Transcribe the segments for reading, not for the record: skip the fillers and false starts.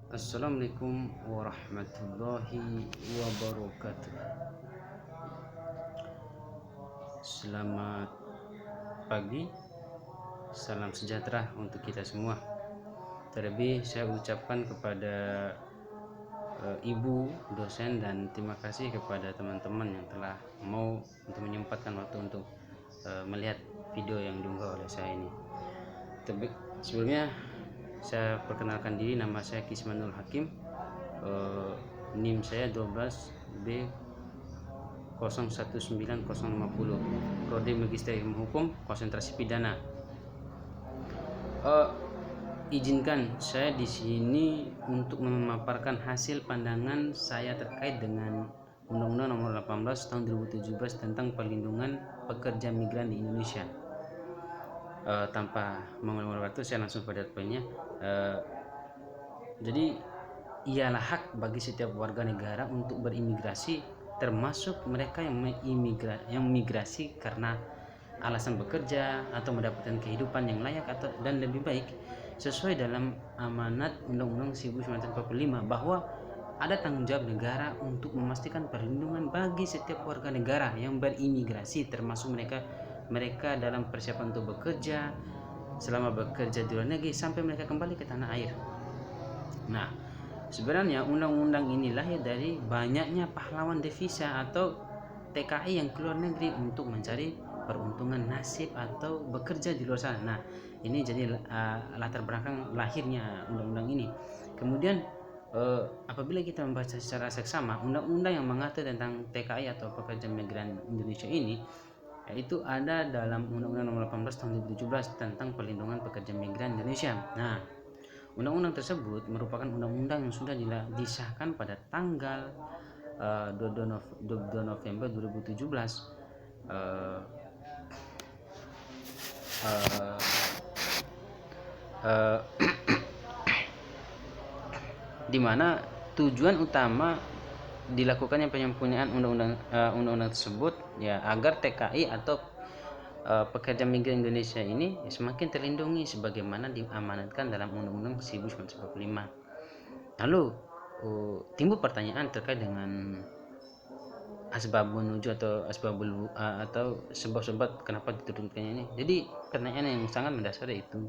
Assalamualaikum warahmatullahi wabarakatuh. Selamat pagi, salam sejahtera untuk kita semua. Terlebih saya ucapkan kepada ibu dosen dan terima kasih kepada teman-teman yang telah mau untuk menyempatkan waktu untuk melihat video yang diunggah oleh saya ini. Tapi sebelumnya saya perkenalkan diri, nama saya Kismanul Hakim. NIM saya 12B 019050, Prodi Magister Ilmu Hukum, konsentrasi pidana. Izinkan saya di sini untuk memaparkan hasil pandangan saya terkait dengan Undang-Undang Nomor 18 Tahun 2017 tentang perlindungan pekerja migran di Indonesia. Tanpa mengulang waktu, saya langsung pada poinnya. Jadi ialah hak bagi setiap warga negara untuk berimigrasi, termasuk mereka yang migrasi karena alasan bekerja atau mendapatkan kehidupan yang layak dan lebih baik sesuai dalam amanat Undang-Undang 1945 bahwa ada tanggung jawab negara untuk memastikan perlindungan bagi setiap warga negara yang berimigrasi, termasuk mereka dalam persiapan untuk bekerja, selama bekerja di luar negeri sampai mereka kembali ke tanah air. Nah, sebenarnya undang-undang ini lahir dari banyaknya pahlawan devisa atau TKI yang keluar negeri untuk mencari peruntungan nasib atau bekerja di luar sana. Nah, ini jadi latar belakang lahirnya undang-undang ini. Kemudian apabila kita membaca secara seksama undang-undang yang mengatur tentang TKI atau pekerja migran Indonesia ini, yaitu ada dalam Undang-Undang Nomor 18 Tahun 2017 tentang perlindungan pekerja migran Indonesia. Nah, undang-undang tersebut merupakan undang-undang yang sudah disahkan pada tanggal 22 November 2017 di mana tujuan utama dilakukannya penyempurnaan undang-undang tersebut ya agar TKI atau pekerja migran Indonesia ini semakin terlindungi sebagaimana diamanatkan dalam Undang-Undang 1945. Lalu timbul pertanyaan terkait dengan asbabun nuzul atau sebab-sebab kenapa diturunkannya ini. Jadi pertanyaan yang sangat mendasar itu,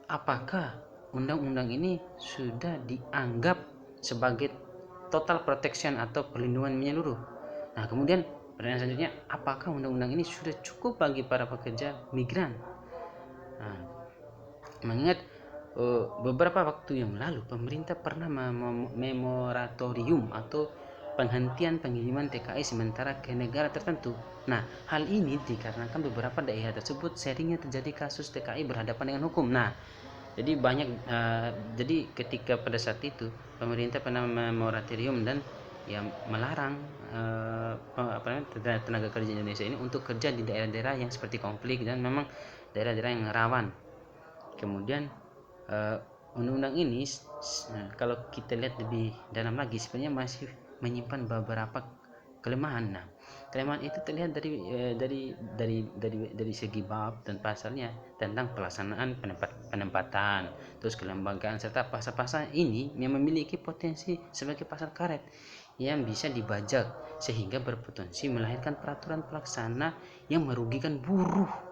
apakah undang-undang ini sudah dianggap sebagai total protection atau perlindungan menyeluruh? Nah, kemudian pertanyaan selanjutnya, apakah undang-undang ini sudah cukup bagi para pekerja migran? Nah, mengingat beberapa waktu yang lalu pemerintah pernah memoratorium atau penghentian pengiriman TKI sementara ke negara tertentu. Nah, hal ini dikarenakan beberapa daerah tersebut seringnya terjadi kasus TKI berhadapan dengan hukum. Nah, jadi ketika pada saat itu pemerintah pernah memoratorium dan melarang tenaga kerja Indonesia ini untuk kerja di daerah-daerah yang seperti konflik dan memang daerah-daerah yang rawan. Kemudian undang-undang ini kalau kita lihat lebih dalam lagi sebenarnya masih menyimpan beberapa kelemahan. Nah, kelemahan itu terlihat dari segi bab dan pasalnya tentang pelaksanaan penempatan, terus kelembagaan serta pasal-pasal ini yang memiliki potensi sebagai pasal karet yang bisa dibajak sehingga berpotensi melahirkan peraturan pelaksana yang merugikan buruh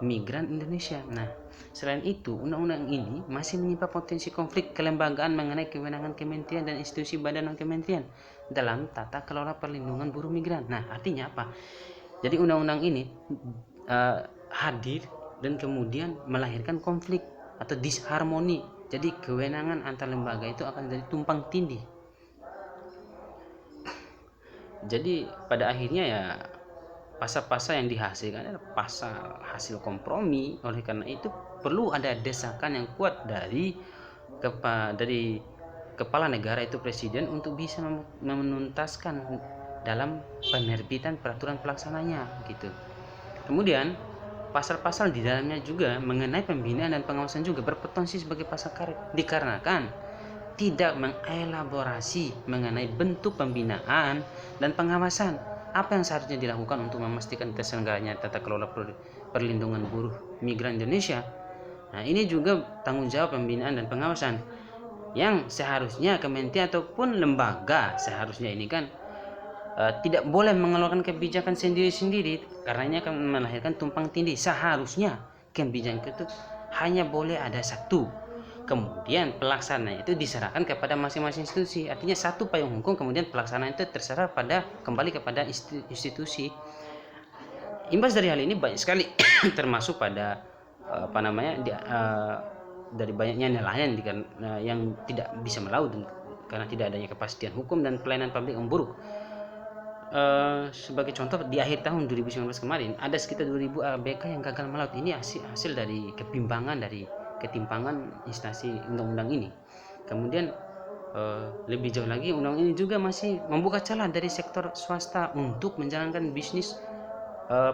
migran Indonesia. Nah, selain itu, undang-undang ini masih menyimpan potensi konflik kelembagaan mengenai kewenangan kementerian dan institusi badan non-kementerian dalam tata kelola perlindungan buruh migran. Nah, artinya apa? Jadi undang-undang ini hadir dan kemudian melahirkan konflik atau disharmoni. Jadi kewenangan antar lembaga itu akan jadi tumpang tindih. Jadi pada akhirnya ya pasal-pasal yang dihasilkan adalah pasal hasil kompromi. Oleh karena itu perlu ada desakan yang kuat dari kepala negara itu presiden untuk bisa menuntaskan dalam penerbitan peraturan pelaksananya gitu. Kemudian pasal-pasal di dalamnya juga mengenai pembinaan dan pengawasan juga berpotensi sebagai pasal karet dikarenakan tidak mengelaborasi mengenai bentuk pembinaan dan pengawasan apa yang seharusnya dilakukan untuk memastikan terselenggaranya tata kelola perlindungan buruh migran Indonesia. Nah, ini juga tanggung jawab pembinaan dan pengawasan. yang seharusnya kementerian ataupun lembaga seharusnya ini kan tidak boleh mengeluarkan kebijakan sendiri-sendiri karena ini akan melahirkan tumpang tindih. Seharusnya kebijakan itu hanya boleh ada satu, kemudian pelaksananya itu diserahkan kepada masing-masing institusi. Artinya satu payung hukum, kemudian pelaksanaan itu terserah kembali kepada institusi. Imbas dari hal ini banyak sekali termasuk pada dari banyaknya nelayan yang tidak bisa melaut karena tidak adanya kepastian hukum dan pelayanan publik yang buruk. Sebagai contoh, di akhir tahun 2019 kemarin ada sekitar 2000 ABK yang gagal melaut. Ini hasil dari ketimpangan instansi undang-undang ini. Kemudian lebih jauh lagi, undang ini juga masih membuka celah dari sektor swasta untuk menjalankan bisnis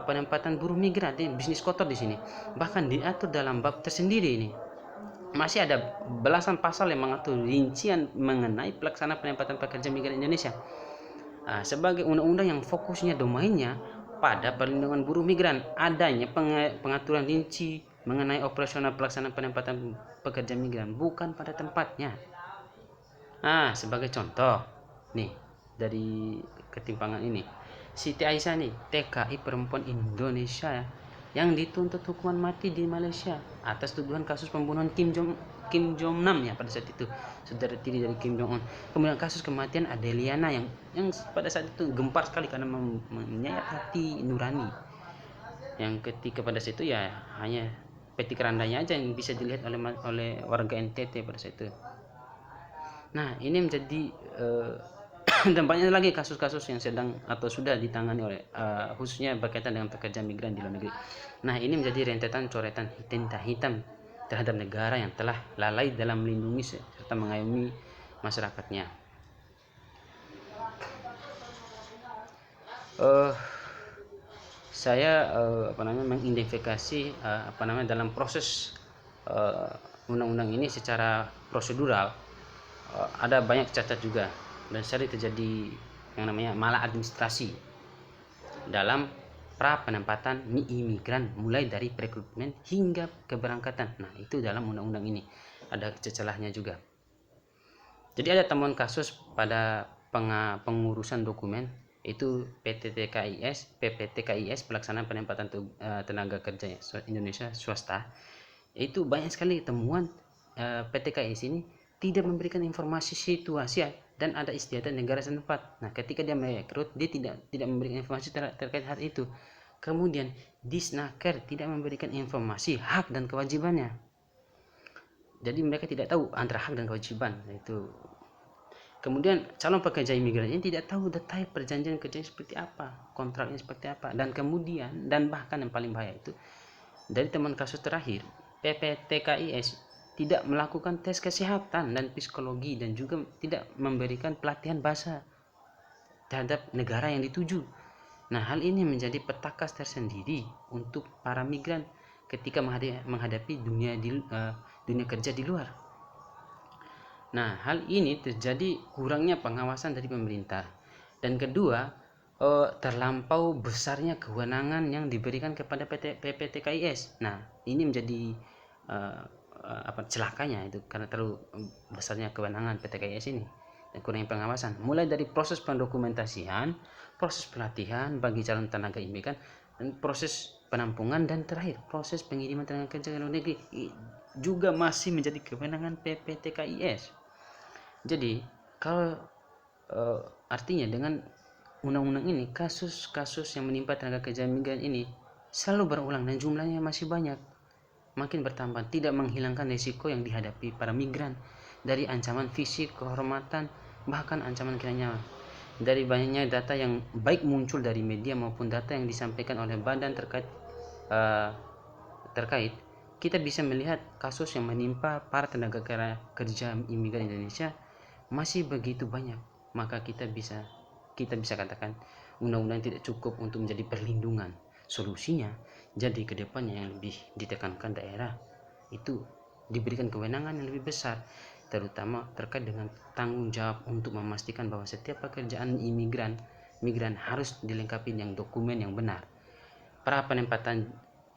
penempatan buruh migran, bisnis kotor di sini. Bahkan diatur dalam bab tersendiri ini. Masih ada belasan pasal yang mengatur rincian mengenai pelaksanaan penempatan pekerja migran Indonesia. Sebagai undang-undang yang fokusnya domainnya pada perlindungan buruh migran, adanya pengaturan rinci mengenai operasional pelaksanaan penempatan pekerja migran bukan pada tempatnya. Sebagai contoh nih dari ketimpangan ini, Siti Aisyah nih, TKI perempuan Indonesia yang dituntut hukuman mati di Malaysia atas tuduhan kasus pembunuhan Kim Jong Nam ya pada saat itu, saudara tiri dari Kim Jong Un. Kemudian kasus kematian Adeliana yang pada saat itu gempar sekali karena menyayat hati nurani, yang ketika pada saat itu ya hanya peti kerandanya aja yang bisa dilihat oleh warga NTT pada saat itu. Nah, ini menjadi dan banyak lagi kasus-kasus yang sedang atau sudah ditangani oleh khususnya berkaitan dengan pekerja migran di luar negeri. Nah, ini menjadi rentetan coretan tinta hitam terhadap negara yang telah lalai dalam melindungi serta mengayomi masyarakatnya. Saya mengidentifikasi dalam proses undang-undang ini secara prosedural ada banyak cacat juga dan sering terjadi yang namanya maladministrasi dalam pra penempatan imigran mulai dari rekrutmen hingga keberangkatan. Nah, itu dalam undang-undang ini ada cecelahnya juga. Jadi ada temuan kasus pada pengurusan dokumen itu PPTKIS pelaksanaan penempatan tenaga kerja Indonesia swasta. Itu banyak sekali temuan PTKIS ini tidak memberikan informasi situasi dan ada istiadat negara setempat. Nah, ketika dia merekrut, dia tidak memberikan informasi terkait hal itu. Kemudian Disnaker tidak memberikan informasi hak dan kewajibannya. Jadi mereka tidak tahu antara hak dan kewajiban itu. Kemudian calon pekerja imigran ini tidak tahu detail perjanjian kerja seperti apa, kontraknya seperti apa, dan kemudian bahkan yang paling bahaya itu dari teman kasus terakhir, PPTKIS tidak melakukan tes kesehatan dan psikologi dan juga tidak memberikan pelatihan bahasa terhadap negara yang dituju. Nah, hal ini menjadi petaka tersendiri untuk para migran ketika menghadapi dunia kerja di luar. Nah, hal ini terjadi kurangnya pengawasan dari pemerintah. Dan kedua, terlampau besarnya kewenangan yang diberikan kepada PPTKIS. Nah, ini menjadi celakanya itu karena terlalu besarnya kewenangan PTKIS ini dan kurangnya pengawasan. Mulai dari proses pendokumentasian, proses pelatihan bagi calon tenaga imigran, dan proses penampungan, dan terakhir proses pengiriman tenaga kerja ke luar negeri juga masih menjadi kewenangan PPTKIS. Jadi kalau artinya dengan undang-undang ini kasus-kasus yang menimpa tenaga kerja migran ini selalu berulang dan jumlahnya masih banyak, makin bertambah, tidak menghilangkan risiko yang dihadapi para migran dari ancaman fisik, kehormatan, bahkan ancaman kehilangan nyawa. Dari banyaknya data yang baik muncul dari media maupun data yang disampaikan oleh badan terkait kita bisa melihat kasus yang menimpa para tenaga kerja imigran Indonesia masih begitu banyak. Maka kita bisa katakan undang-undang tidak cukup untuk menjadi perlindungan. Solusinya jadi ke depannya yang lebih ditekankan daerah itu diberikan kewenangan yang lebih besar, terutama terkait dengan tanggung jawab untuk memastikan bahwa setiap pekerjaan migran harus dilengkapi dengan dokumen yang benar. Pra penempatan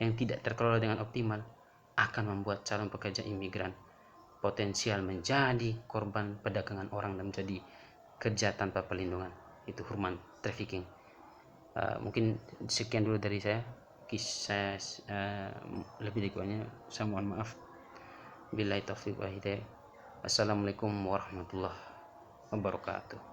yang tidak terkelola dengan optimal akan membuat calon pekerja imigran potensial menjadi korban perdagangan orang dan menjadi kerja tanpa perlindungan. Itu human trafficking. Mungkin sekian dulu dari saya, kisah lebih kurangnya saya mohon maaf. Billahi taufiq wa hidayah. Assalamualaikum warahmatullahi wabarakatuh.